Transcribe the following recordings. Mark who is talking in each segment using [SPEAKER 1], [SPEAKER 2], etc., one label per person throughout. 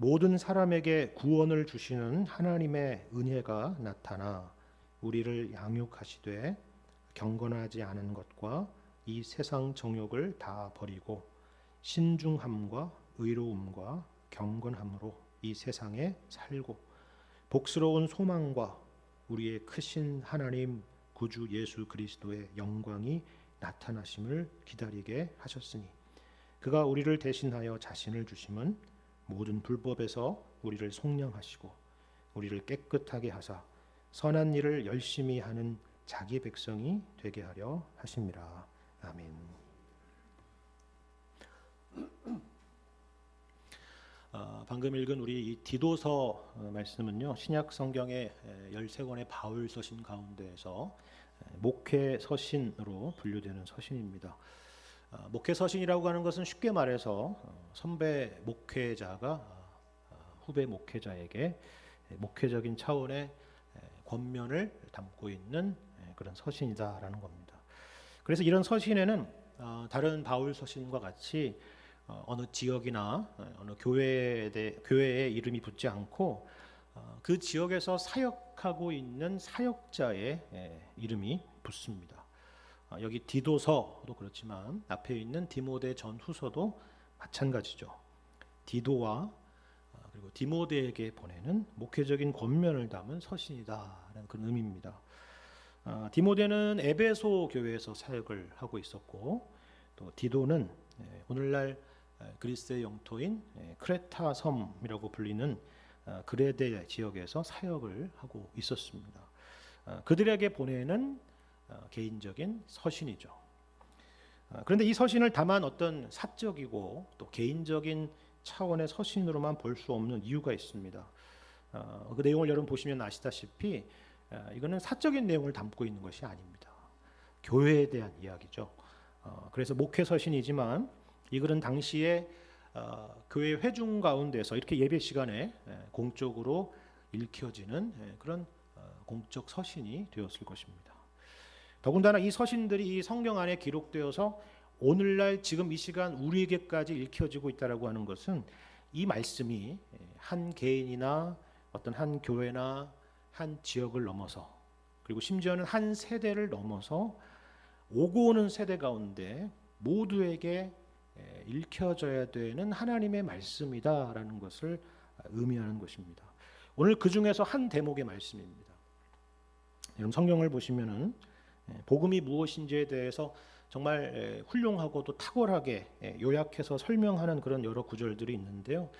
[SPEAKER 1] 모든 사람에게 구원을 주시는 하나님의 은혜가 나타나 우리를 양육하시되 경건하지 않은 것과 이 세상 정욕을 다 버리고 신중함과 의로움과 경건함으로 이 세상에 살고 복스러운 소망과 우리의 크신 하나님 구주 예수 그리스도의 영광이 나타나심을 기다리게 하셨으니 그가 우리를 대신하여 자신을 주심은 모든 불법에서 우리를 속량하시고 우리를 깨끗하게 하사 선한 일을 열심히 하는 자기 백성이 되게 하려 하심이라. 아멘. 방금 읽은 우리 이 디도서 말씀은요, 신약 성경의 13권의 바울 서신 가운데에서 목회 서신으로 분류되는 서신입니다. 목회 서신이라고 하는 것은 쉽게 말해서 선배 목회자가 후배 목회자에게 목회적인 차원의 권면을 담고 있는 그런 서신이다라는 겁니다. 그래서 이런 서신에는 다른 바울 서신과 같이 어느 지역이나 어느 교회의 이름이 붙지 않고 그 지역에서 사역하고 있는 사역자의 이름이 붙습니다. 여기 디도서도 그렇지만 앞에 있는 디모데 전후서도 마찬가지죠. 디도와 그리고 디모데에게 보내는 목회적인 권면을 담은 서신이다라는 그런 의미입니다. 디모데는 에베소 교회에서 사역을 하고 있었고 또 디도는 오늘날 그리스의 영토인 크레타 섬이라고 불리는 그레데 지역에서 사역을 하고 있었습니다. 그들에게 보내는 개인적인 서신이죠. 그런데 이 서신을 다만 어떤 사적이고 또 개인적인 차원의 서신으로만 볼 수 없는 이유가 있습니다. 그 내용을 여러분 보시면 아시다시피 이거는 사적인 내용을 담고 있는 것이 아닙니다. 교회에 대한 이야기죠. 그래서 목회 서신이지만 이 글은 당시에 교회 회중 가운데서 이렇게 예배 시간에 공적으로 읽혀지는 그런 공적 서신이 되었을 것입니다. 더군다나 이 서신들이 이 성경 안에 기록되어서 오늘날 지금 이 시간 우리에게까지 읽혀지고 있다라고 하는 것은 이 말씀이 한 개인이나 어떤 한 교회나 한 지역을 넘어서 그리고 심지어는 한 세대를 넘어서 오고 오는 세대 가운데 모두에게 읽혀져야 되는 하나님의 말씀이다라는 것을 의미하는 것입니다. 오늘 그 중에서 한 대목의 말씀입니다. 여러분 성경을 보시면은 복음이 무엇인지에 대해서 정말 훌륭하고도 탁월하게 요약해서 설명하는 그런 여러 구절들이 있는데요.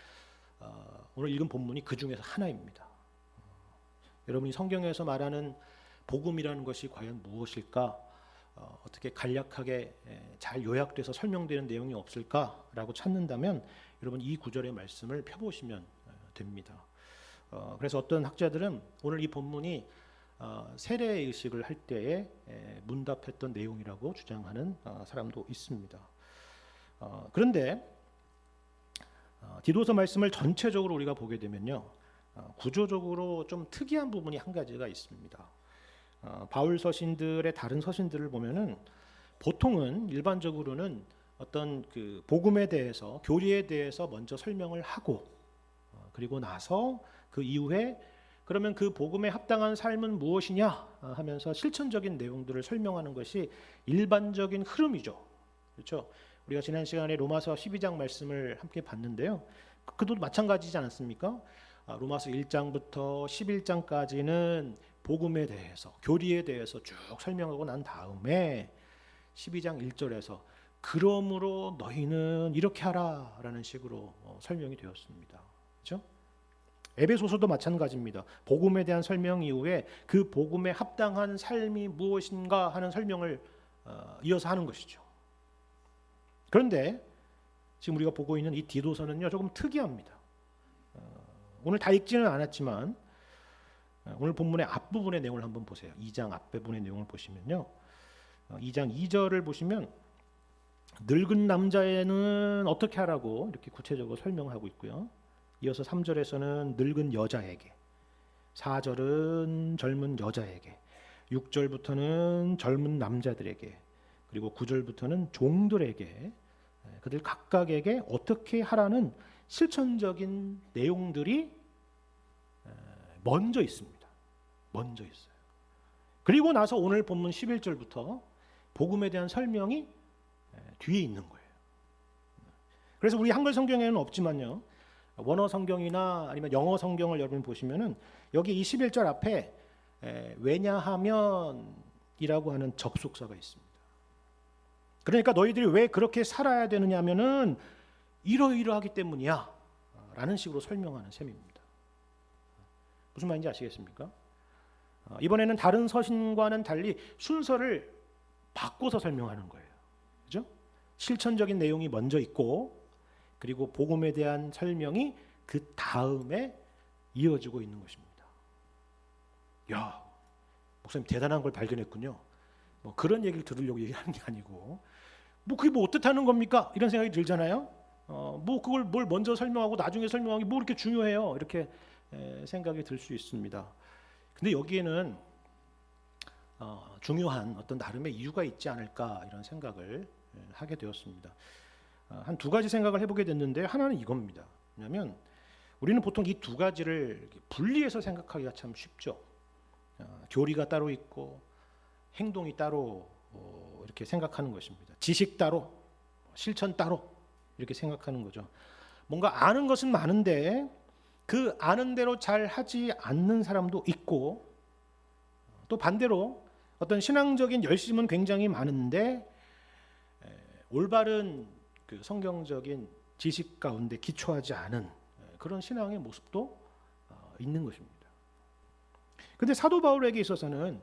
[SPEAKER 1] 오늘 읽은 본문이 그 중에서 하나입니다. 여러분이 성경에서 말하는 복음이라는 것이 과연 무엇일까? 어떻게 간략하게 잘 요약돼서 설명되는 내용이 없을까라고 찾는다면 여러분 이 구절의 말씀을 펴보시면 됩니다. 그래서 어떤 학자들은 오늘 이 본문이 세례의식을 할 때에 문답했던 내용이라고 주장하는 사람도 있습니다. 그런데 디도서 말씀을 전체적으로 우리가 보게 되면요, 구조적으로 좀 특이한 부분이 한 가지가 있습니다. 바울 서신들의 다른 서신들을 보면은 보통은 일반적으로는 어떤 그 복음에 대해서 교리에 대해서 먼저 설명을 하고 그리고 나서 그 이후에 그러면 그 복음에 합당한 삶은 무엇이냐 하면서 실천적인 내용들을 설명하는 것이 일반적인 흐름이죠. 그렇죠? 우리가 지난 시간에 로마서 12장 말씀을 함께 봤는데요. 그도 마찬가지지 않았습니까? 로마서 1장부터 11장까지는 복음에 대해서, 교리에 대해서 쭉 설명하고 난 다음에 12장 1절에서 그러므로 너희는 이렇게 하라라는 식으로 설명이 되었습니다. 그렇죠? 에베소서도 마찬가지입니다. 복음에 대한 설명 이후에 그 복음에 합당한 삶이 무엇인가 하는 설명을 이어서 하는 것이죠. 그런데 지금 우리가 보고 있는 이 디도서는요, 조금 특이합니다. 오늘 다 읽지는 않았지만 오늘 본문의 앞부분의 내용을 한번 보세요. 2장 앞부분의 내용을 보시면요, 2장 2절을 보시면 늙은 남자애는 어떻게 하라고 이렇게 구체적으로 설명하고 있고요. 이어서 3절에서는 늙은 여자에게, 4절은 젊은 여자에게, 6절부터는 젊은 남자들에게, 그리고 9절부터는 종들에게 그들 각각에게 어떻게 하라는 실천적인 내용들이 먼저 있습니다. 먼저 있어요. 그리고 나서 오늘 본문 11절부터 복음에 대한 설명이 뒤에 있는 거예요. 그래서 우리 한글 성경에는 없지만요, 원어 성경이나 아니면 영어 성경을 여러분 보시면은 여기 이 11절 앞에 왜냐하면이라고 하는 접속사가 있습니다. 그러니까 너희들이 왜 그렇게 살아야 되느냐면은 이러이러하기 때문이야 라는 식으로 설명하는 셈입니다. 무슨 말인지 아시겠습니까? 이번에는 다른 서신과는 달리 순서를 바꿔서 설명하는 거예요. 그죠? 실천적인 내용이 먼저 있고, 그리고 복음에 대한 설명이 그 다음에 이어지고 있는 것입니다. 야, 목사님 대단한 걸 발견했군요. 뭐 그런 얘기를 들으려고 얘기하는 게 아니고, 뭐 그게 뭐 어떻다는 겁니까? 이런 생각이 들잖아요. 뭐 그걸 뭘 먼저 설명하고 나중에 설명하기 뭐 이렇게 중요해요? 이렇게 생각이 들 수 있습니다. 근데 여기에는 중요한 어떤 나름의 이유가 있지 않을까 이런 생각을 하게 되었습니다. 한 두 가지 생각을 해보게 됐는데, 하나는 이겁니다. 왜냐하면 우리는 보통 이 두 가지를 분리해서 생각하기가 참 쉽죠. 교리가 따로 있고 행동이 따로 이렇게 생각하는 것입니다. 지식 따로, 실천 따로 이렇게 생각하는 거죠. 뭔가 아는 것은 많은데 그 아는 대로 잘 하지 않는 사람도 있고, 또 반대로 어떤 신앙적인 열심은 굉장히 많은데 올바른 그 성경적인 지식 가운데 기초하지 않은 그런 신앙의 모습도 있는 것입니다. 근데 사도 바울에게 있어서는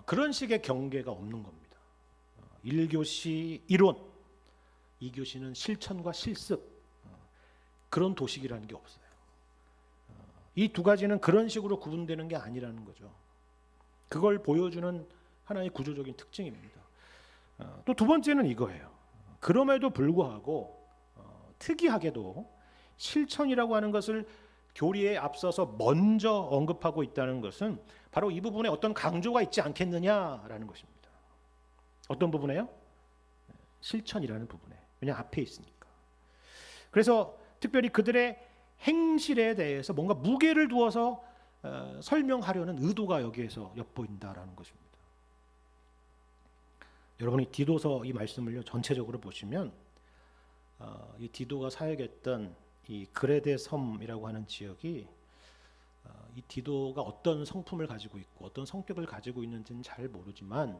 [SPEAKER 1] 그런 식의 경계가 없는 겁니다. 1교시 이론, 2교시는 실천과 실습, 그런 도식이라는 게 없어요. 이 두 가지는 그런 식으로 구분되는 게 아니라는 거죠. 그걸 보여주는 하나의 구조적인 특징입니다. 또 두 번째는 이거예요. 그럼에도 불구하고 특이하게도 실천이라고 하는 것을 교리에 앞서서 먼저 언급하고 있다는 것은 바로 이 부분에 어떤 강조가 있지 않겠느냐라는 것입니다. 어떤 부분에요? 실천이라는 부분에. 왜냐 앞에 있으니까. 그래서 특별히 그들의 행실에 대해서 뭔가 무게를 두어서 설명하려는 의도가 여기에서 엿보인다라는 것입니다. 여러분이 디도서 이 말씀을요 전체적으로 보시면 이 디도가 사역했던 이 그레데 섬이라고 하는 지역이 이 디도가 어떤 성품을 가지고 있고 어떤 성격을 가지고 있는지는 잘 모르지만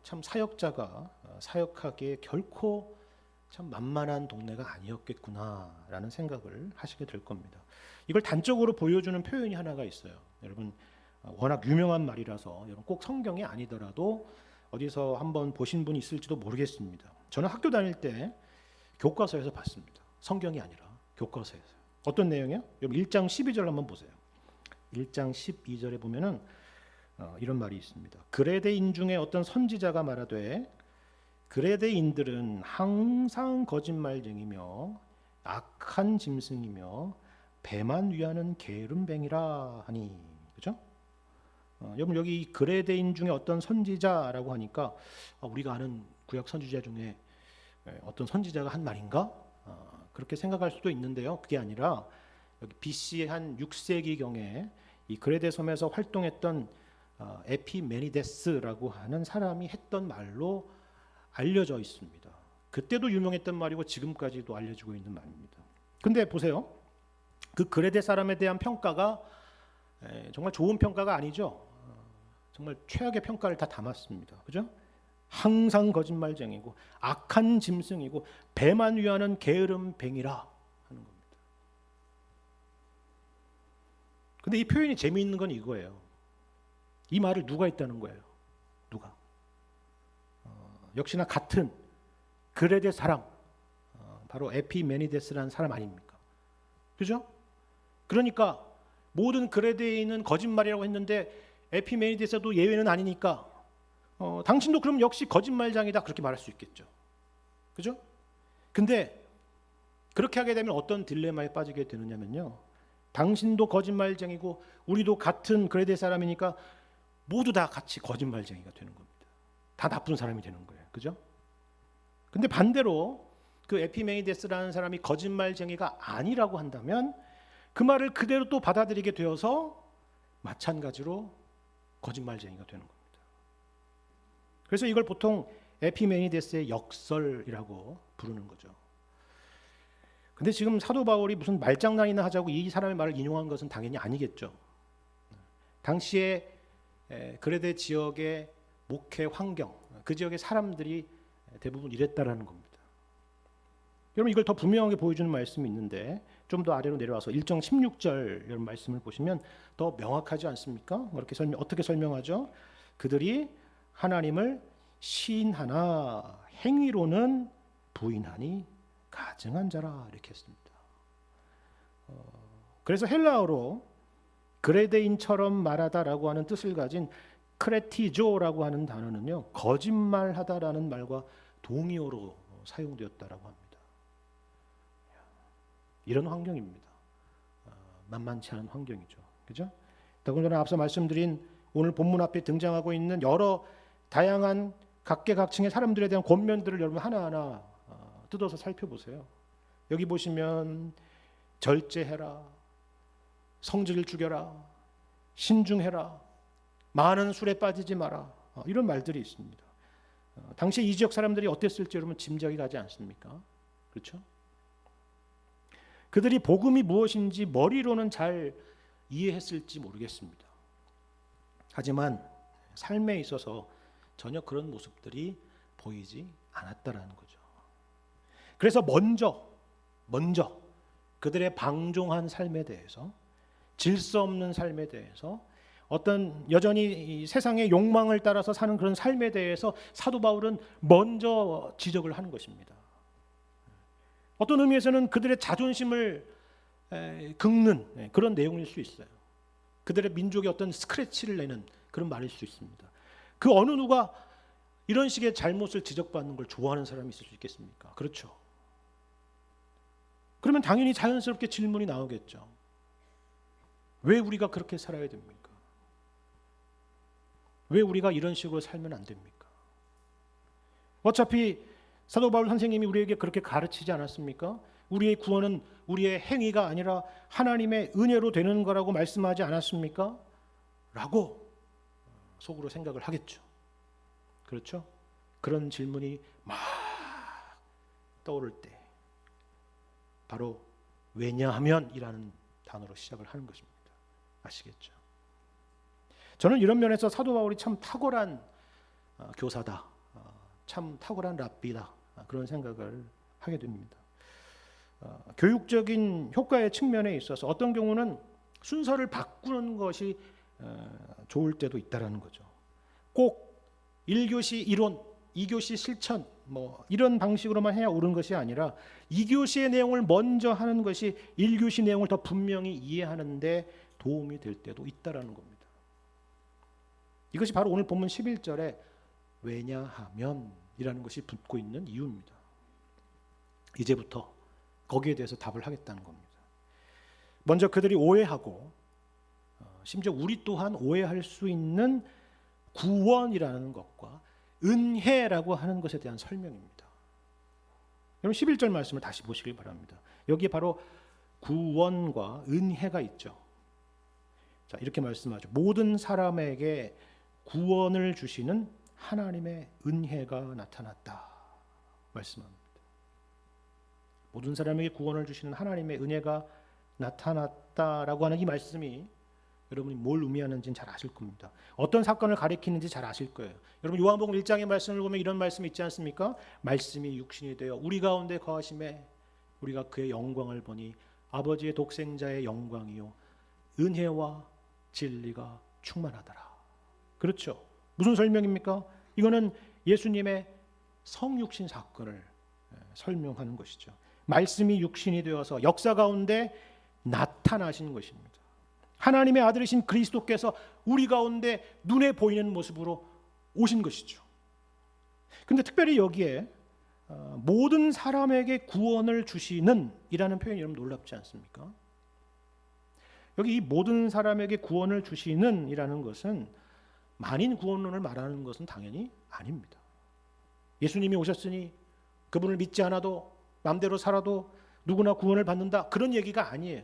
[SPEAKER 1] 참 사역자가 사역하기에 결코 참 만만한 동네가 아니었겠구나라는 생각을 하시게 될 겁니다. 이걸 단적으로 보여주는 표현이 하나가 있어요. 여러분 워낙 유명한 말이라서 여러분 꼭 성경이 아니더라도 어디서 한번 보신 분이 있을지도 모르겠습니다. 저는 학교 다닐 때 교과서에서 봤습니다. 성경이 아니라 교과서에서. 어떤 내용이요? 여러분 1장 12절 한번 보세요. 1장 12절에 보면은 이런 말이 있습니다. 그레데인 중에 어떤 선지자가 말하되 그레데인들은 항상 거짓말쟁이며 악한 짐승이며 배만 위하는 게으름뱅이라 하니. 그죠? 여러분 여기 그레데인 중에 어떤 선지자라고 하니까 우리가 아는 구약 선지자 중에 어떤 선지자가 한 말인가? 그렇게 생각할 수도 있는데요. 그게 아니라 여기 BC 한 6세기경에 이 그레데 섬에서 활동했던 에피메니데스라고 하는 사람이 했던 말로 알려져 있습니다. 그때도 유명했던 말이고 지금까지도 알려지고 있는 말입니다. 근데 보세요. 그 그레데 사람에 대한 평가가 정말 좋은 평가가 아니죠. 정말 최악의 평가를 다 담았습니다. 그죠? 항상 거짓말쟁이고 악한 짐승이고 배만 위하는 게으름뱅이라 하는 겁니다. 근데 이 표현이 재미있는 건 이거예요. 이 말을 누가 했다는 거예요? 누가? 역시나 같은 그레데 사람, 바로 에피메니데스라는 사람 아닙니까? 그죠? 그러니까 모든 그레데에 있는 거짓말이라고 했는데 에피메니데스도 예외는 아니니까 당신도 그럼 역시 거짓말장이다 그렇게 말할 수 있겠죠. 그죠? 근데 그렇게 하게 되면 어떤 딜레마에 빠지게 되느냐면요. 당신도 거짓말쟁이고 우리도 같은 그레데 사람이니까 모두 다 같이 거짓말쟁이가 되는 겁니다. 다 나쁜 사람이 되는 거예요. 그죠? 근데 반대로 그 에피메니데스라는 사람이 거짓말쟁이가 아니라고 한다면 그 말을 그대로 또 받아들이게 되어서 마찬가지로 거짓말쟁이가 되는 겁니다. 그래서 이걸 보통 에피메니데스의 역설이라고 부르는 거죠. 근데 지금 사도 바울이 무슨 말장난이나 하자고 이 사람의 말을 인용한 것은 당연히 아니겠죠. 당시에 그레데 지역의 목회 환경, 그 지역의 사람들이 대부분 이랬다라는 겁니다. 여러분 이걸 더 분명하게 보여주는 말씀이 있는데 좀 더 아래로 내려와서 1장 16절 이런 말씀을 보시면 더 명확하지 않습니까? 어떻게 설명하죠? 그들이 하나님을 시인하나 행위로는 부인하니 가증한 자라 이렇게 했습니다. 그래서 헬라어로 그레데인처럼 말하다라고 하는 뜻을 가진 크레티조라고 하는 단어는요, 거짓말하다라는 말과 동의어로 사용되었다라고 합니다. 이런 환경입니다. 만만치 않은 환경이죠. 그죠? 더군다나 앞서 말씀드린 오늘 본문 앞에 등장하고 있는 여러 다양한 각계각층의 사람들에 대한 권면들을 여러분 하나하나 뜯어서 살펴보세요. 여기 보시면 절제해라, 성질을 죽여라, 신중해라, 많은 술에 빠지지 마라, 이런 말들이 있습니다. 당시 이 지역 사람들이 어땠을지 여러분 짐작이 가지 않습니까? 그렇죠? 그들이 복음이 무엇인지 머리로는 잘 이해했을지 모르겠습니다. 하지만 삶에 있어서 전혀 그런 모습들이 보이지 않았다라는 거죠. 그래서 먼저 그들의 방종한 삶에 대해서, 질서 없는 삶에 대해서, 어떤 여전히 이 세상의 욕망을 따라서 사는 그런 삶에 대해서 사도 바울은 먼저 지적을 하는 것입니다. 어떤 의미에서는 그들의 자존심을 긁는 그런 내용일 수 있어요. 그들의 민족의 어떤 스크래치를 내는 그런 말일 수 있습니다. 그 어느 누가 이런 식의 잘못을 지적받는 걸 좋아하는 사람이 있을 수 있겠습니까? 그렇죠. 그러면 당연히 자연스럽게 질문이 나오겠죠. 왜 우리가 그렇게 살아야 됩니까? 왜 우리가 이런 식으로 살면 안 됩니까? 어차피 사도 바울 선생님이 우리에게 그렇게 가르치지 않았습니까? 우리의 구원은 우리의 행위가 아니라 하나님의 은혜로 되는 거라고 말씀하지 않았습니까? 라고 속으로 생각을 하겠죠. 그렇죠? 그런 질문이 막 떠오를 때 바로 왜냐하면이라는 단어로 시작을 하는 것입니다. 아시겠죠? 저는 이런 면에서 사도 바울이 참 탁월한 교사다, 참 탁월한 랍비다, 그런 생각을 하게 됩니다. 교육적인 효과의 측면에 있어서 어떤 경우는 순서를 바꾸는 것이 좋을 때도 있다라는 거죠. 꼭 1교시 이론, 2교시 실천 이런 방식으로만 해야 옳은 것이 아니라 2교시의 내용을 먼저 하는 것이 1교시 내용을 더 분명히 이해하는 데 도움이 될 때도 있다라는 겁니다. 이것이 바로 오늘 본문 11절에 왜냐하면이라는 것이 붙고 있는 이유입니다. 이제부터 거기에 대해서 답을 하겠다는 겁니다. 먼저 그들이 오해하고 심지어 우리 또한 오해할 수 있는 구원이라는 것과 은혜라고 하는 것에 대한 설명입니다. 여러분 11절 말씀을 다시 보시길 바랍니다. 여기에 바로 구원과 은혜가 있죠. 자, 이렇게 말씀하죠. 모든 사람에게 구원을 주시는 하나님의 은혜가 나타났다 말씀합니다. 모든 사람에게 구원을 주시는 하나님의 은혜가 나타났다라고 하는 이 말씀이 여러분이 뭘 의미하는지는 잘 아실 겁니다. 어떤 사건을 가리키는지 잘 아실 거예요. 여러분 요한복음 1장의 말씀을 보면 이런 말씀이 있지 않습니까? 말씀이 육신이 되어 우리 가운데 거하심에 우리가 그의 영광을 보니 아버지의 독생자의 영광이요 은혜와 진리가 충만하더라. 그렇죠. 무슨 설명입니까? 이거는 예수님의 성육신 사건을 설명하는 것이죠. 말씀이 육신이 되어서 역사 가운데 나타나신 것입니다. 하나님의 아들이신 그리스도께서 우리 가운데 눈에 보이는 모습으로 오신 것이죠. 근데 특별히 여기에 모든 사람에게 구원을 주시는 이라는 표현이 여러분 놀랍지 않습니까? 여기 이 모든 사람에게 구원을 주시는 이라는 것은 만인 구원론을 말하는 것은 당연히 아닙니다. 예수님이 오셨으니 그분을 믿지 않아도 마음대로 살아도 누구나 구원을 받는다, 그런 얘기가 아니에요.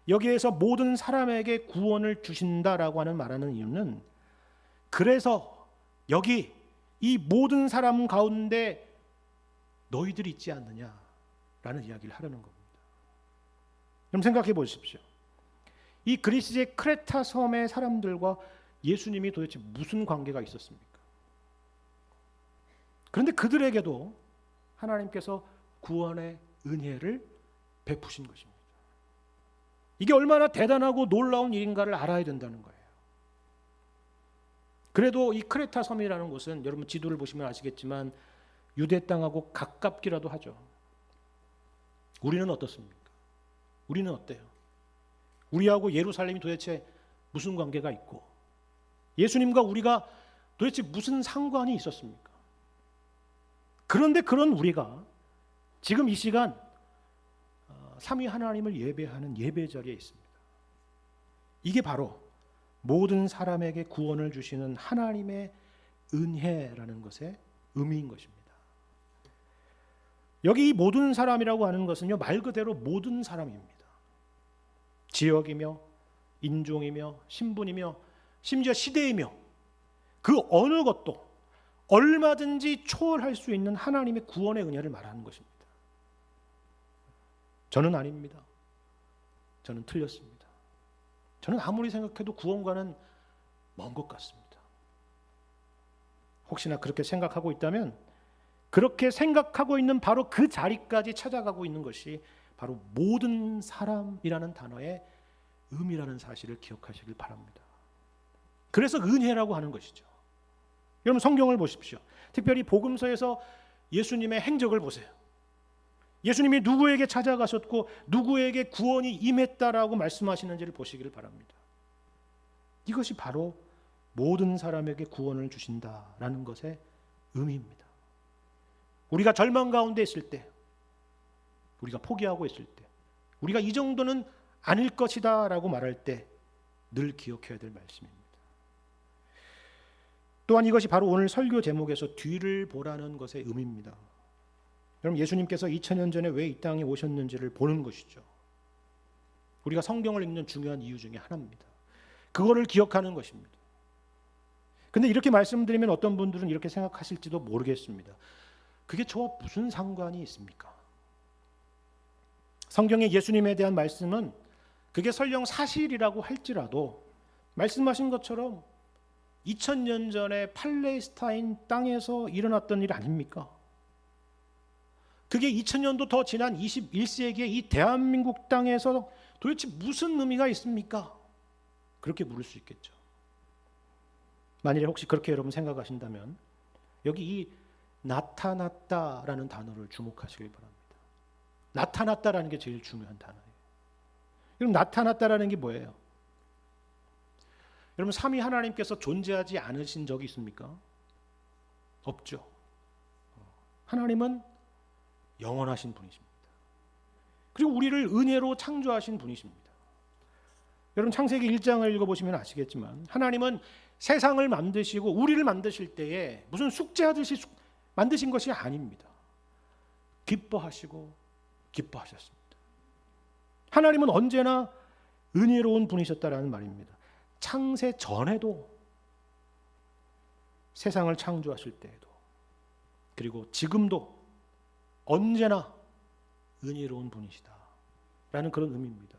[SPEAKER 1] 여기에서 모든 사람에게 구원을 주신다라고 하는 말하는 이유는, 그래서 여기 이 모든 사람 가운데 너희들이 있지 않느냐라는 이야기를 하려는 겁니다. 그럼 생각해 보십시오. 이 그리스의 크레타 섬의 사람들과 예수님이 도대체 무슨 관계가 있었습니까? 그런데 그들에게도 하나님께서 구원의 은혜를 베푸신 것입니다. 이게 얼마나 대단하고 놀라운 일인가를 알아야 된다는 거예요. 그래도 이 크레타 섬이라는 곳은 여러분 지도를 보시면 아시겠지만 유대 땅하고 가깝기라도 하죠. 우리는 어떻습니까? 우리는 어때요? 우리하고 예루살렘이 도대체 무슨 관계가 있고, 예수님과 우리가 도대체 무슨 상관이 있었습니까? 그런데 그런 우리가 지금 이 시간 삼위 하나님을 예배하는 예배 자리에 있습니다. 이게 바로 모든 사람에게 구원을 주시는 하나님의 은혜라는 것의 의미인 것입니다. 여기 이 모든 사람이라고 하는 것은요, 말 그대로 모든 사람입니다. 지역이며 인종이며 신분이며 심지어 시대이며 그 어느 것도 얼마든지 초월할 수 있는 하나님의 구원의 은혜를 말하는 것입니다. 저는 아닙니다. 저는 틀렸습니다. 저는 아무리 생각해도 구원과는 먼 것 같습니다. 혹시나 그렇게 생각하고 있다면, 그렇게 생각하고 있는 바로 그 자리까지 찾아가고 있는 것이 바로 모든 사람이라는 단어의 의미라는 사실을 기억하시길 바랍니다. 그래서 은혜라고 하는 것이죠. 여러분 성경을 보십시오. 특별히 복음서에서 예수님의 행적을 보세요. 예수님이 누구에게 찾아가셨고 누구에게 구원이 임했다라고 말씀하시는지를 보시기를 바랍니다. 이것이 바로 모든 사람에게 구원을 주신다라는 것의 의미입니다. 우리가 절망 가운데 있을 때, 우리가 포기하고 있을 때, 우리가 이 정도는 아닐 것이다 라고 말할 때 늘 기억해야 될 말씀입니다. 또한 이것이 바로 오늘 설교 제목에서 뒤를 보라는 것의 의미입니다. 여러분 예수님께서 2000년 전에 왜 이 땅에 오셨는지를 보는 것이죠. 우리가 성경을 읽는 중요한 이유 중에 하나입니다. 그거를 기억하는 것입니다. 근데 이렇게 말씀드리면 어떤 분들은 이렇게 생각하실지도 모르겠습니다. 그게 저와 무슨 상관이 있습니까? 성경의 예수님에 대한 말씀은 그게 설령 사실이라고 할지라도 말씀하신 것처럼 2000년 전에 팔레스타인 땅에서 일어났던 일 아닙니까? 그게 2000년도 더 지난 21세기의 이 대한민국 땅에서 도대체 무슨 의미가 있습니까? 그렇게 물을 수 있겠죠. 만일에 혹시 그렇게 여러분 생각하신다면 여기 이 나타났다라는 단어를 주목하시길 바랍니다. 나타났다라는 게 제일 중요한 단어예요. 그럼 나타났다라는 게 뭐예요? 여러분 삼위 하나님께서 존재하지 않으신 적이 있습니까? 없죠. 하나님은 영원하신 분이십니다. 그리고 우리를 은혜로 창조하신 분이십니다. 여러분 창세기 1장을 읽어보시면 아시겠지만 하나님은 세상을 만드시고 우리를 만드실 때에 무슨 숙제하듯이 만드신 것이 아닙니다. 기뻐하시고 기뻐하셨습니다. 하나님은 언제나 은혜로운 분이셨다라는 말입니다. 창세 전에도, 세상을 창조하실 때에도, 그리고 지금도 언제나 은혜로운 분이시다라는 그런 의미입니다.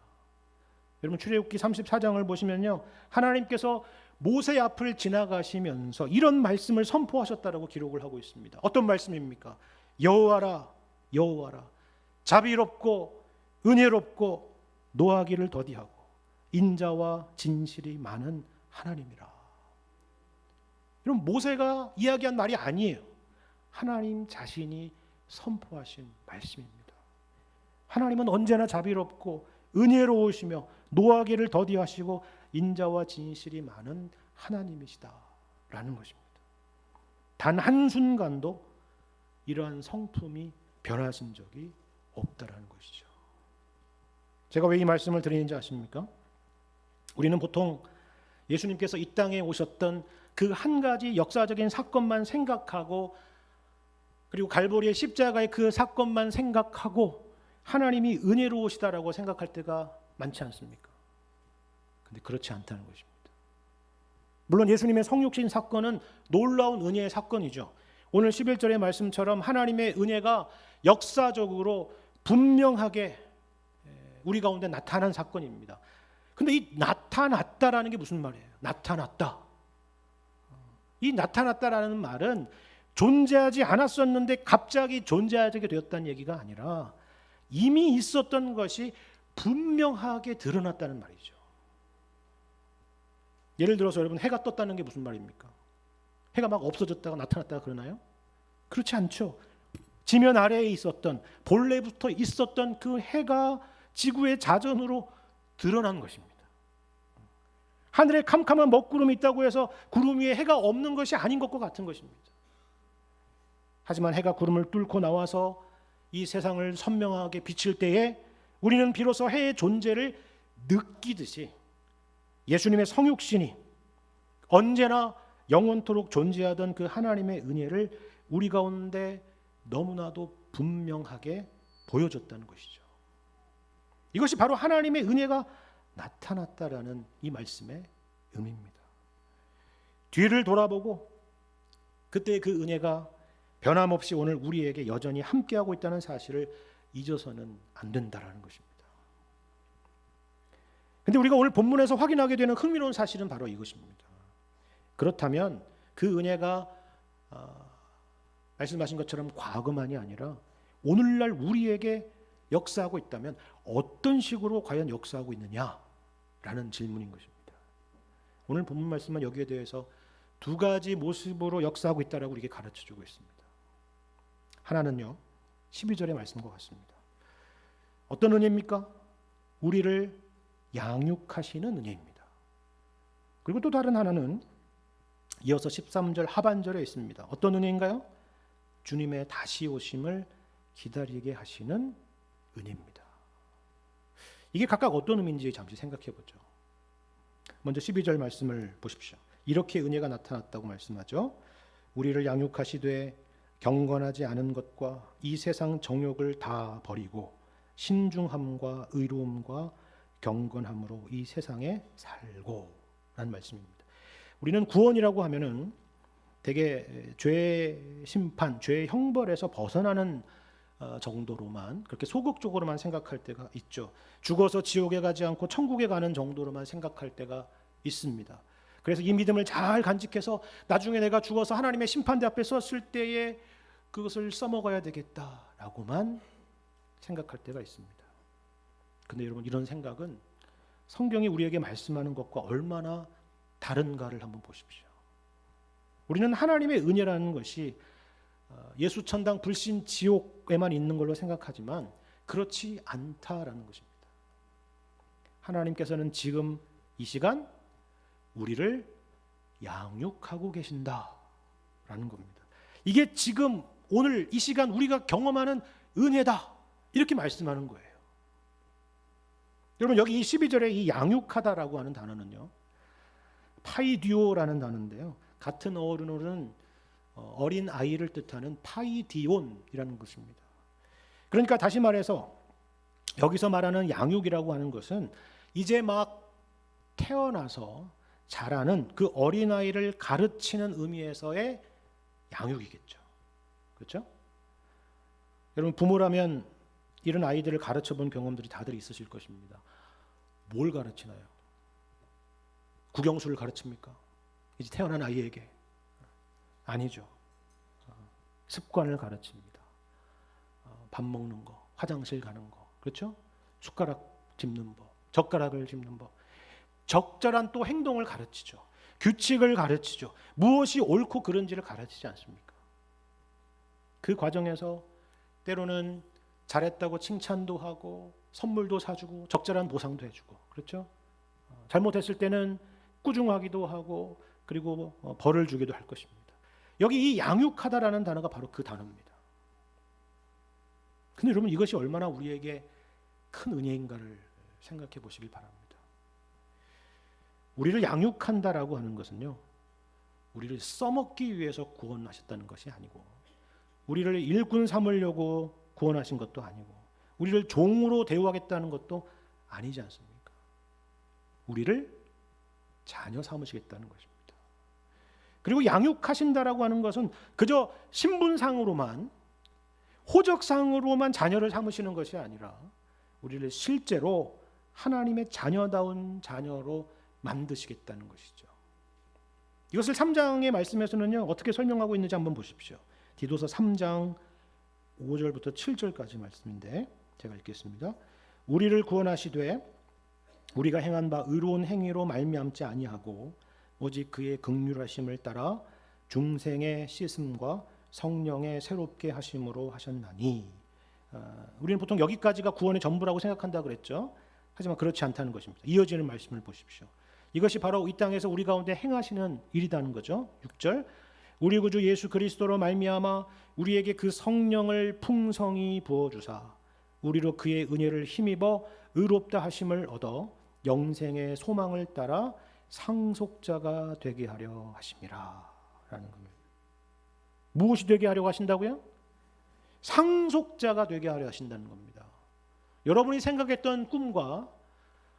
[SPEAKER 1] 여러분 출애굽기 34장을 보시면요, 하나님께서 모세 앞을 지나가시면서 이런 말씀을 선포하셨다라고 기록을 하고 있습니다. 어떤 말씀입니까? 여호와라 여호와라 자비롭고 은혜롭고 노하기를 더디하고 인자와 진실이 많은 하나님이라. 여러분 모세가 이야기한 말이 아니에요. 하나님 자신이 선포하신 말씀입니다. 하나님은 언제나 자비롭고 은혜로우시며 노하기를 더디하시고 인자와 진실이 많은 하나님이시다라는 것입니다. 단 한순간도 이러한 성품이 변하신 적이 없다라는 것이죠. 제가 왜 이 말씀을 드리는지 아십니까? 우리는 보통 예수님께서 이 땅에 오셨던 그 한 가지 역사적인 사건만 생각하고 그리고 갈보리의 십자가의 그 사건만 생각하고 하나님이 은혜로우시다라고 생각할 때가 많지 않습니까? 근데 그렇지 않다는 것입니다. 물론 예수님의 성육신 사건은 놀라운 은혜의 사건이죠. 오늘 11절의 말씀처럼 하나님의 은혜가 역사적으로 분명하게 우리 가운데 나타난 사건입니다. 근데 이 나타났다라는 게 무슨 말이에요? 나타났다. 이 나타났다라는 말은 존재하지 않았었는데 갑자기 존재하게 되었다는 얘기가 아니라 이미 있었던 것이 분명하게 드러났다는 말이죠. 예를 들어서 여러분, 해가 떴다는 게 무슨 말입니까? 해가 막 없어졌다가 나타났다가 그러나요? 그렇지 않죠. 지면 아래에 있었던, 본래부터 있었던 그 해가 지구의 자전으로 드러난 것입니다. 하늘에 캄캄한 먹구름이 있다고 해서 구름 위에 해가 없는 것이 아닌 것과 같은 것입니다. 하지만 해가 구름을 뚫고 나와서 이 세상을 선명하게 비칠 때에 우리는 비로소 해의 존재를 느끼듯이 예수님의 성육신이 언제나 영원토록 존재하던 그 하나님의 은혜를 우리 가운데 너무나도 분명하게 보여줬다는 것이죠. 이것이 바로 하나님의 은혜가 나타났다라는 이 말씀의 의미입니다. 뒤를 돌아보고 그때 그 은혜가 변함없이 오늘 우리에게 여전히 함께하고 있다는 사실을 잊어서는 안 된다라는 것입니다. 그런데 우리가 오늘 본문에서 확인하게 되는 흥미로운 사실은 바로 이것입니다. 그렇다면 그 은혜가 말씀하신 것처럼 과거만이 아니라 오늘날 우리에게 역사하고 있다면 어떤 식으로 과연 역사하고 있느냐라는 질문인 것입니다. 오늘 본문 말씀은 여기에 대해서 두 가지 모습으로 역사하고 있다라고 우리에게 가르쳐주고 있습니다. 하나는요, 12절의 말씀과 같습니다. 어떤 은혜입니까? 우리를 양육하시는 은혜입니다. 그리고 또 다른 하나는 이어서 13절 하반절에 있습니다. 어떤 은혜인가요? 주님의 다시 오심을 기다리게 하시는 은혜입니다. 이게 각각 어떤 의미인지 잠시 생각해 보죠. 먼저 12절 말씀을 보십시오. 이렇게 은혜가 나타났다고 말씀하죠. 우리를 양육하시되 경건하지 않은 것과 이 세상 정욕을 다 버리고 신중함과 의로움과 경건함으로 이 세상에 살고 라는 말씀입니다. 우리는 구원이라고 하면은 되게 죄의 심판, 죄의 형벌에서 벗어나는 정도로만, 그렇게 소극적으로만 생각할 때가 있죠. 죽어서 지옥에 가지 않고 천국에 가는 정도로만 생각할 때가 있습니다. 그래서 이 믿음을 잘 간직해서 나중에 내가 죽어서 하나님의 심판대 앞에 섰을 때에 그것을 써먹어야 되겠다라고만 생각할 때가 있습니다. 근데 여러분, 이런 생각은 성경이 우리에게 말씀하는 것과 얼마나 다른가를 한번 보십시오. 우리는 하나님의 은혜라는 것이 예수 천당 불신 지옥에만 있는 걸로 생각하지만 그렇지 않다라는 것입니다. 하나님께서는 지금 이 시간 우리를 양육하고 계신다라는 겁니다. 이게 지금 오늘 이 시간 우리가 경험하는 은혜다, 이렇게 말씀하는 거예요. 여러분, 여기 이 12절에 이 양육하다라고 하는 단어는요, 파이디오라는 단어인데요, 같은 어른어는 어린 아이를 뜻하는 파이디온이라는 것입니다. 그러니까 다시 말해서 여기서 말하는 양육이라고 하는 것은 이제 막 태어나서 자라는 그 어린아이를 가르치는 의미에서의 양육이겠죠. 그렇죠? 여러분, 부모라면 이런 아이들을 가르쳐 본 경험들이 다들 있으실 것입니다. 뭘 가르치나요? 국영수를 가르칩니까? 이제 태어난 아이에게? 아니죠. 습관을 가르칩니다. 밥 먹는 거, 화장실 가는 거, 그렇죠? 숟가락 짚는 법, 젓가락을 짚는 법, 적절한 또 행동을 가르치죠. 규칙을 가르치죠. 무엇이 옳고 그른지를 가르치지 않습니까? 그 과정에서 때로는 잘했다고 칭찬도 하고 선물도 사주고 적절한 보상도 해주고, 그렇죠? 잘못했을 때는 꾸중하기도 하고 그리고 벌을 주기도 할 것입니다. 여기 이 양육하다라는 단어가 바로 그 단어입니다. 근데 여러분, 이것이 얼마나 우리에게 큰 은혜인가를 생각해 보시길 바랍니다. 우리를 양육한다라고 하는 것은요, 우리를 써먹기 위해서 구원하셨다는 것이 아니고 우리를 일꾼 삼으려고 구원하신 것도 아니고 우리를 종으로 대우하겠다는 것도 아니지 않습니까? 우리를 자녀 삼으시겠다는 것입니다. 그리고 양육하신다라고 하는 것은 그저 신분상으로만 호적상으로만 자녀를 삼으시는 것이 아니라 우리를 실제로 하나님의 자녀다운 자녀로 만드시겠다는 것이죠. 이것을 3장의 말씀에서는요 어떻게 설명하고 있는지 한번 보십시오. 디도서 3장 5절부터 7절까지 말씀인데 제가 읽겠습니다. 우리를 구원하시되 우리가 행한 바 의로운 행위로 말미암지 아니하고 오직 그의 긍휼하심을 따라 중생의 씻음과 성령의 새롭게 하심으로 하셨나니. 우리는 보통 여기까지가 구원의 전부라고 생각한다 그랬죠. 하지만 그렇지 않다는 것입니다. 이어지는 말씀을 보십시오. 이것이 바로 이 땅에서 우리 가운데 행하시는 일이라는 거죠. 6절 우리 구주 예수 그리스도로 말미암아 우리에게 그 성령을 풍성히 부어주사 우리로 그의 은혜를 힘입어 의롭다 하심을 얻어 영생의 소망을 따라 상속자가 되게 하려 하심이라 라는 겁니다. 무엇이 되게 하려고 하신다고요? 상속자가 되게 하려 하신다는 겁니다. 여러분이 생각했던 꿈과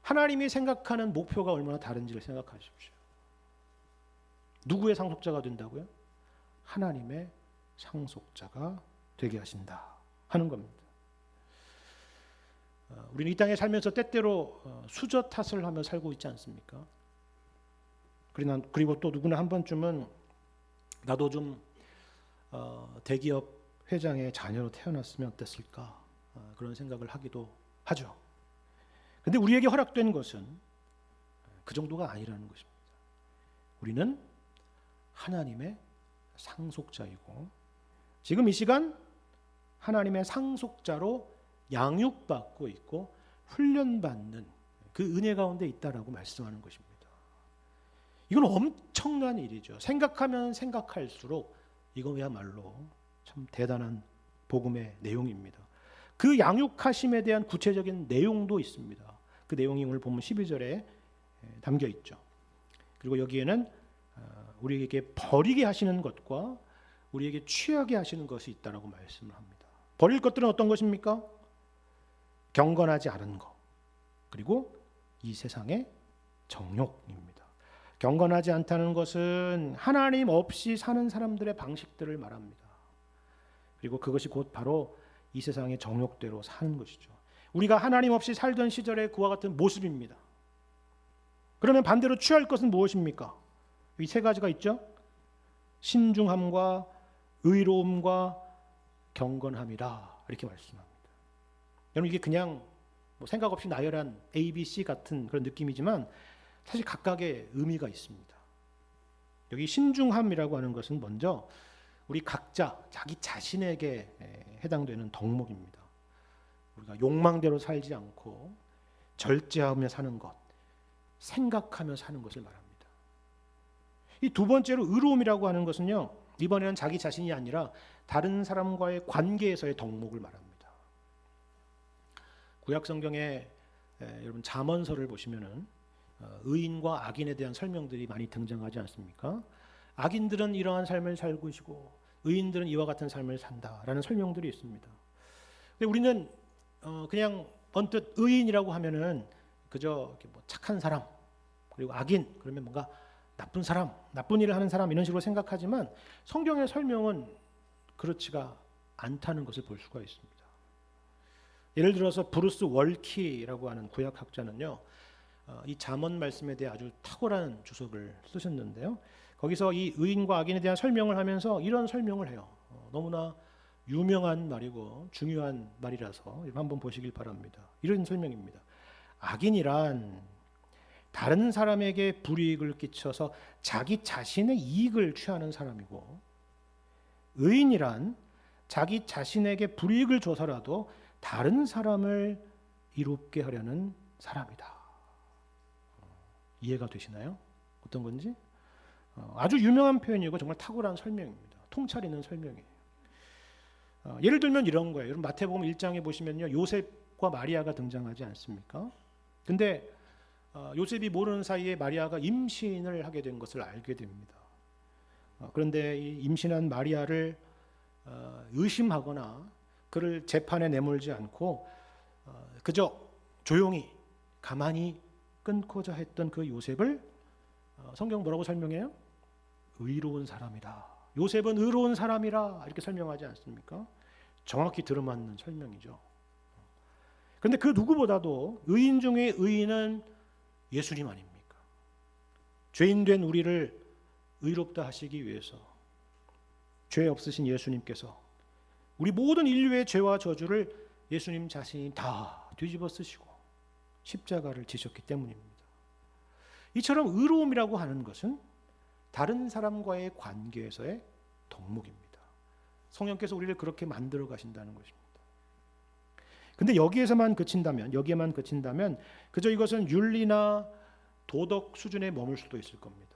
[SPEAKER 1] 하나님이 생각하는 목표가 얼마나 다른지를 생각하십시오. 누구의 상속자가 된다고요? 하나님의 상속자가 되게 하신다 하는 겁니다. 우리는 이 땅에 살면서 때때로 수저 탓을 하며 살고 있지 않습니까? 그리고 또 누구나 한 번쯤은 나도 좀 대기업 회장의 자녀로 태어났으면 어땠을까 그런 생각을 하기도 하죠. 근데 우리에게 허락된 것은 그 정도가 아니라는 것입니다. 우리는 하나님의 상속자이고 지금 이 시간 하나님의 상속자로 양육받고 있고 훈련받는 그 은혜 가운데 있다라고 말씀하는 것입니다. 이건 엄청난 일이죠. 생각하면 생각할수록 이거야말로 참 대단한 복음의 내용입니다. 그 양육하심에 대한 구체적인 내용도 있습니다. 그 내용이 오늘 본문 12절에 담겨 있죠. 그리고 여기에는 우리에게 버리게 하시는 것과 우리에게 취하게 하시는 것이 있다라고 말씀을 합니다. 버릴 것들은 어떤 것입니까? 경건하지 않은 것, 그리고 이 세상의 정욕입니다. 경건하지 않다는 것은 하나님 없이 사는 사람들의 방식들을 말합니다. 그리고 그것이 곧 바로 이 세상의 정욕대로 사는 것이죠. 우리가 하나님 없이 살던 시절의 그와 같은 모습입니다. 그러면 반대로 취할 것은 무엇입니까? 이 세 가지가 있죠. 신중함과 의로움과 경건함이라 이렇게 말씀합니다. 여러분 이게 그냥 생각 없이 나열한 A, B, C 같은 그런 느낌이지만 사실 각각의 의미가 있습니다. 여기 신중함이라고 하는 것은 먼저 우리 각자 자기 자신에게 해당되는 덕목입니다. 우리가 욕망대로 살지 않고 절제하며 사는 것, 생각하며 사는 것을 말합니다. 이 두 번째로 의로움이라고 하는 것은요, 이번에는 자기 자신이 아니라 다른 사람과의 관계에서의 덕목을 말합니다. 구약 성경에 여러분 잠언서를 보시면은 의인과 악인에 대한 설명들이 많이 등장하지 않습니까? 악인들은 이러한 삶을 살고 있고 의인들은 이와 같은 삶을 산다라는 설명들이 있습니다. 근데 우리는 그냥 언뜻 의인이라고 하면은 그저 착한 사람, 그리고 악인 그러면 뭔가 나쁜 사람, 나쁜 일을 하는 사람 이런 식으로 생각하지만 성경의 설명은 그렇지가 않다는 것을 볼 수가 있습니다. 예를 들어서 브루스 월키라고 하는 구약학자는요, 이 잠언 말씀에 대해 아주 탁월한 주석을 쓰셨는데요. 거기서 이 의인과 악인에 대한 설명을 하면서 이런 설명을 해요. 너무나 유명한 말이고 중요한 말이라서 한번 보시길 바랍니다. 이런 설명입니다. 악인이란 다른 사람에게 불이익을 끼쳐서 자기 자신의 이익을 취하는 사람이고, 의인이란 자기 자신에게 불이익을 줘서라도 다른 사람을 이롭게 하려는 사람이다. 이해가 되시나요? 어떤 건지? 아주 유명한 표현이고 정말 탁월한 설명입니다. 통찰 있는 설명이에요. 예를 들면 이런 거예요. 여러분 마태복음 1장에 보시면요, 요셉과 마리아가 등장하지 않습니까? 근데 요셉이 모르는 사이에 마리아가 임신을 하게 된 것을 알게 됩니다. 그런데 이 임신한 마리아를 의심하거나 그를 재판에 내몰지 않고 그저 조용히 가만히 끊고자 했던 그 요셉을 성경 뭐라고 설명해요? 의로운 사람이라. 요셉은 의로운 사람이라 이렇게 설명하지 않습니까? 정확히 들어맞는 설명이죠. 그런데 그 누구보다도 의인 중에 의인은 예수님 아닙니까? 죄인된 우리를 의롭다 하시기 위해서 죄 없으신 예수님께서 우리 모든 인류의 죄와 저주를 예수님 자신이 다 뒤집어 쓰시고 십자가를 지셨기 때문입니다. 이처럼 의로움이라고 하는 것은 다른 사람과의 관계에서의 덕목입니다. 성령께서 우리를 그렇게 만들어 가신다는 것입니다. 근데 여기에만 그친다면 그저 이것은 윤리나 도덕 수준에 머물 수도 있을 겁니다.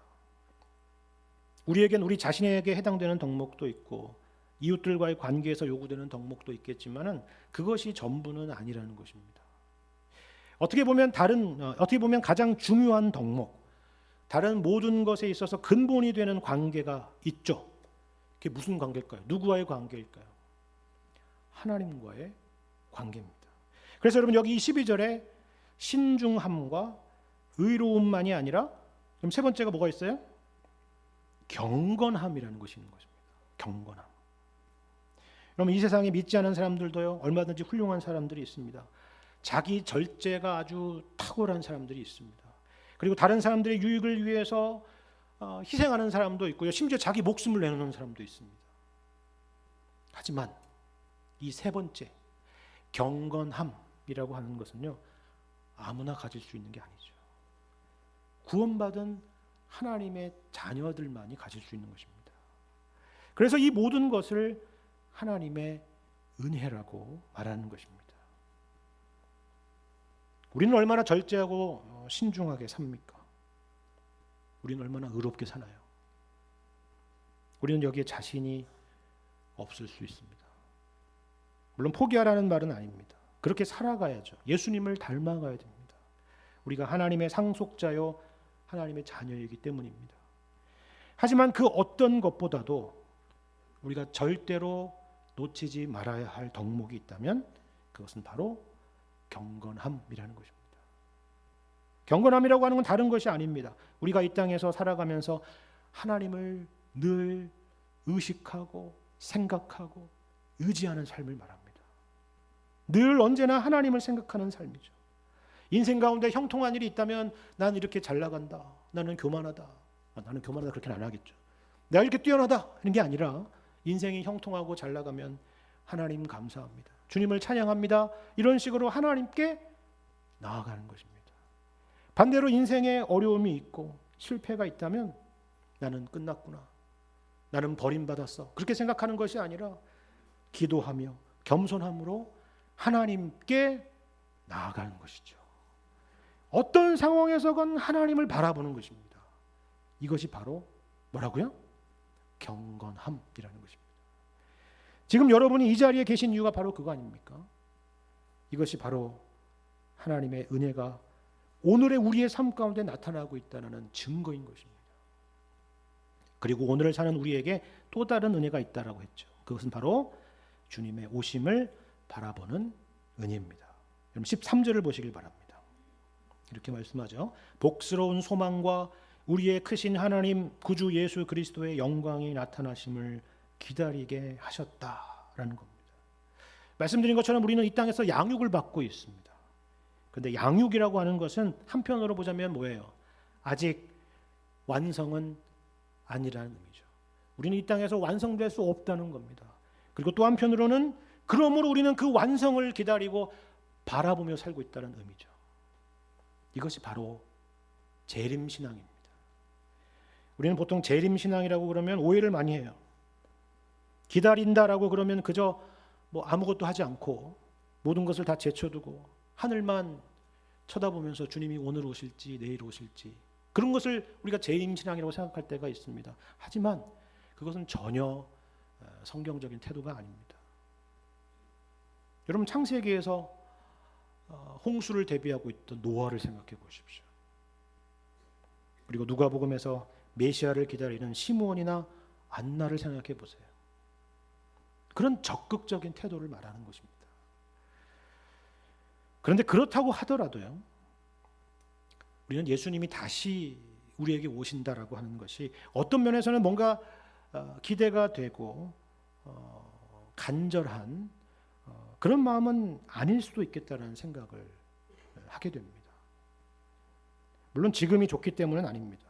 [SPEAKER 1] 우리에겐 우리 자신에게 해당되는 덕목도 있고 이웃들과의 관계에서 요구되는 덕목도 있겠지만은 그것이 전부는 아니라는 것입니다. 어떻게 보면 가장 중요한 덕목, 다른 모든 것에 있어서 근본이 되는 관계가 있죠. 그게 무슨 관계일까요? 누구와의 관계일까요? 하나님과의 관계입니다. 그래서 여러분 여기 12절에 신중함과 의로움만이 아니라 그럼 세 번째가 뭐가 있어요? 경건함이라는 것이 있는 것입니다. 경건함. 그럼 이 세상에 믿지 않은 사람들도요, 얼마든지 훌륭한 사람들이 있습니다. 자기 절제가 아주 탁월한 사람들이 있습니다. 그리고 다른 사람들의 유익을 위해서 희생하는 사람도 있고요, 심지어 자기 목숨을 내놓는 사람도 있습니다. 하지만 이 세 번째 경건함이라고 하는 것은요, 아무나 가질 수 있는 게 아니죠. 구원받은 하나님의 자녀들만이 가질 수 있는 것입니다. 그래서 이 모든 것을 하나님의 은혜라고 말하는 것입니다. 우리는 얼마나 절제하고 신중하게 삽니까? 우리는 얼마나 의롭게 사나요? 우리는 여기에 자신이 없을 수 있습니다. 물론 포기하라는 말은 아닙니다. 그렇게 살아가야죠. 예수님을 닮아가야 됩니다. 우리가 하나님의 상속자요 하나님의 자녀이기 때문입니다. 하지만 그 어떤 것보다도 우리가 절대로 놓치지 말아야 할 덕목이 있다면 그것은 바로 경건함이라는 것입니다. 경건함이라고 하는 건 다른 것이 아닙니다. 우리가 이 땅에서 살아가면서 하나님을 늘 의식하고 생각하고 의지하는 삶을 말합니다. 늘 언제나 하나님을 생각하는 삶이죠. 인생 가운데 형통한 일이 있다면 나는 이렇게 잘 나간다, 나는 교만하다, 나는 교만하다 그렇게는 안 하겠죠. 내가 이렇게 뛰어나다 하는 게 아니라 인생이 형통하고 잘 나가면 하나님 감사합니다, 주님을 찬양합니다, 이런 식으로 하나님께 나아가는 것입니다. 반대로 인생에 어려움이 있고 실패가 있다면 나는 끝났구나, 나는 버림받았어, 그렇게 생각하는 것이 아니라 기도하며 겸손함으로 하나님께 나아가는 것이죠. 어떤 상황에서건 하나님을 바라보는 것입니다. 이것이 바로 뭐라고요? 경건함이라는 것입니다. 지금 여러분이 이 자리에 계신 이유가 바로 그거 아닙니까? 이것이 바로 하나님의 은혜가 오늘의 우리의 삶 가운데 나타나고 있다는 증거인 것입니다. 그리고 오늘을 사는 우리에게 또 다른 은혜가 있다라고 했죠. 그것은 바로 주님의 오심을 바라보는 은혜입니다. 여러분 13절을 보시길 바랍니다. 이렇게 말씀하죠. 복스러운 소망과 우리의 크신 하나님 구주 예수 그리스도의 영광이 나타나심을 기다리게 하셨다라는 겁니다. 말씀드린 것처럼 우리는 이 땅에서 양육을 받고 있습니다. 그런데 양육이라고 하는 것은 한편으로 보자면 뭐예요? 아직 완성은 아니라는 의미죠. 우리는 이 땅에서 완성될 수 없다는 겁니다. 그리고 또 한편으로는 그러므로 우리는 그 완성을 기다리고 바라보며 살고 있다는 의미죠. 이것이 바로 재림신앙입니다. 우리는 보통 재림신앙이라고 그러면 오해를 많이 해요. 기다린다라고 그러면 그저 아무것도 하지 않고 모든 것을 다 제쳐두고 하늘만 쳐다보면서 주님이 오늘 오실지 내일 오실지 그런 것을 우리가 재림신앙이라고 생각할 때가 있습니다. 하지만 그것은 전혀 성경적인 태도가 아닙니다. 여러분 창세기에서 홍수를 대비하고 있던 노아를 생각해 보십시오. 그리고 누가복음에서 메시아를 기다리는 시므온이나 안나를 생각해 보세요. 그런 적극적인 태도를 말하는 것입니다. 그런데 그렇다고 하더라도요, 우리는 예수님이 다시 우리에게 오신다라고 하는 것이 어떤 면에서는 뭔가 기대가 되고 간절한 그런 마음은 아닐 수도 있겠다라는 생각을 하게 됩니다. 물론 지금이 좋기 때문은 아닙니다.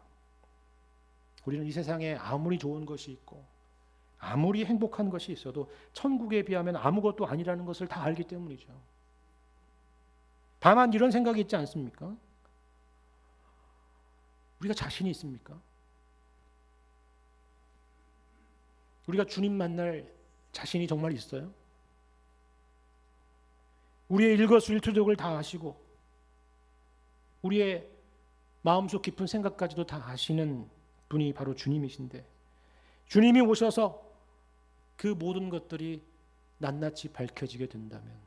[SPEAKER 1] 우리는 이 세상에 아무리 좋은 것이 있고 아무리 행복한 것이 있어도 천국에 비하면 아무것도 아니라는 것을 다 알기 때문이죠. 다만 이런 생각이 있지 않습니까? 우리가 자신이 있습니까? 우리가 주님 만날 자신이 정말 있어요? 우리의 일거수일투족을 다 아시고 우리의 마음속 깊은 생각까지도 다 아시는 분이 바로 주님이신데, 주님이 오셔서 그 모든 것들이 낱낱이 밝혀지게 된다면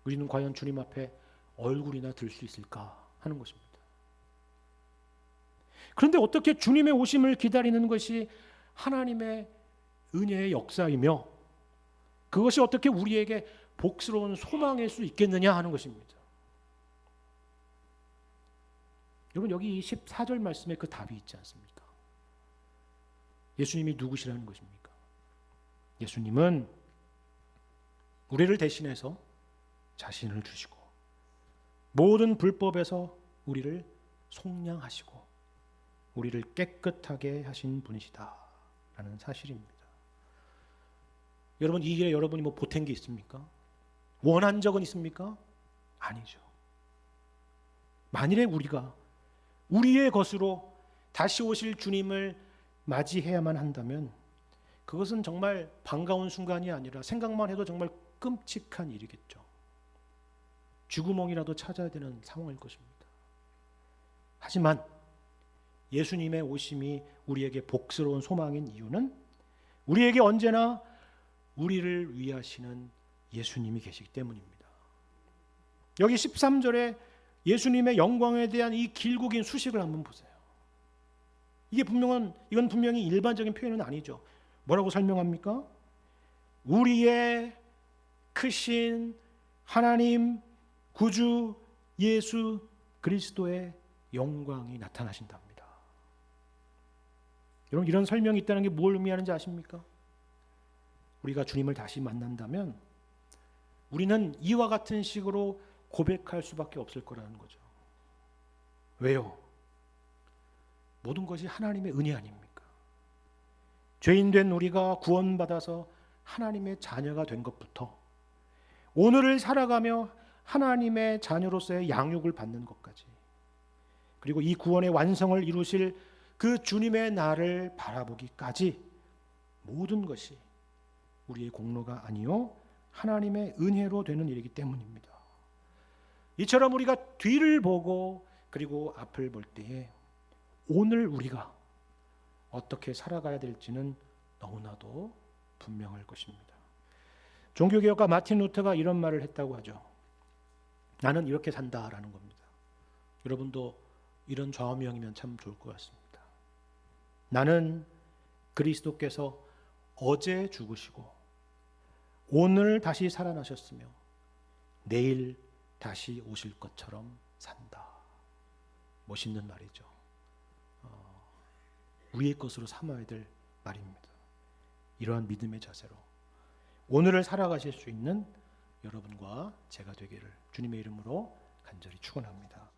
[SPEAKER 1] 우리는 과연 주님 앞에 얼굴이나 들 수 있을까 하는 것입니다. 그런데 어떻게 주님의 오심을 기다리는 것이 하나님의 은혜의 역사이며 그것이 어떻게 우리에게 복스러운 소망일 수 있겠느냐 하는 것입니다. 여러분, 여기 14절 말씀에 그 답이 있지 않습니까? 예수님이 누구시라는 것입니까? 예수님은 우리를 대신해서 자신을 주시고 모든 불법에서 우리를 속량하시고 우리를 깨끗하게 하신 분이시다라는 사실입니다. 여러분, 이 길에 여러분이 뭐 보탠 게 있습니까? 원한 적은 있습니까? 아니죠. 만일에 우리가 우리의 것으로 다시 오실 주님을 맞이해야만 한다면 그것은 정말 반가운 순간이 아니라 생각만 해도 정말 끔찍한 일이겠죠. 쥐구멍이라도 찾아야 되는 상황일 것입니다. 하지만 예수님의 오심이 우리에게 복스러운 소망인 이유는 우리에게 언제나 우리를 위하시는 예수님이 계시기 때문입니다. 여기 13절에 예수님의 영광에 대한 이 길고 긴 수식을 한번 보세요. 이건 분명히 일반적인 표현은 아니죠. 뭐라고 설명합니까? 우리의 크신 하나님 구주 예수 그리스도의 영광이 나타나신답니다. 여러분, 이런 설명이 있다는 게 뭘 의미하는지 아십니까? 우리가 주님을 다시 만난다면 우리는 이와 같은 식으로 고백할 수밖에 없을 거라는 거죠. 왜요? 모든 것이 하나님의 은혜 아닙니까? 죄인된 우리가 구원받아서 하나님의 자녀가 된 것부터 오늘을 살아가며 하나님의 자녀로서의 양육을 받는 것까지, 그리고 이 구원의 완성을 이루실 그 주님의 날을 바라보기까지 모든 것이 우리의 공로가 아니요 하나님의 은혜로 되는 일이기 때문입니다. 이처럼 우리가 뒤를 보고 그리고 앞을 볼 때에 오늘 우리가 어떻게 살아가야 될지는 너무나도 분명할 것입니다. 종교개혁가 마틴 루터가 이런 말을 했다고 하죠. 나는 이렇게 산다라는 겁니다. 여러분도 이런 좌우명이면 참 좋을 것 같습니다. 나는 그리스도께서 어제 죽으시고 오늘 다시 살아나셨으며 내일 다시 오실 것처럼 산다. 멋있는 말이죠. 우리의 것으로 삼아야 될 말입니다. 이러한 믿음의 자세로 오늘을 살아가실 수 있는 여러분과 제가 되기를 주님의 이름으로 간절히 축원합니다.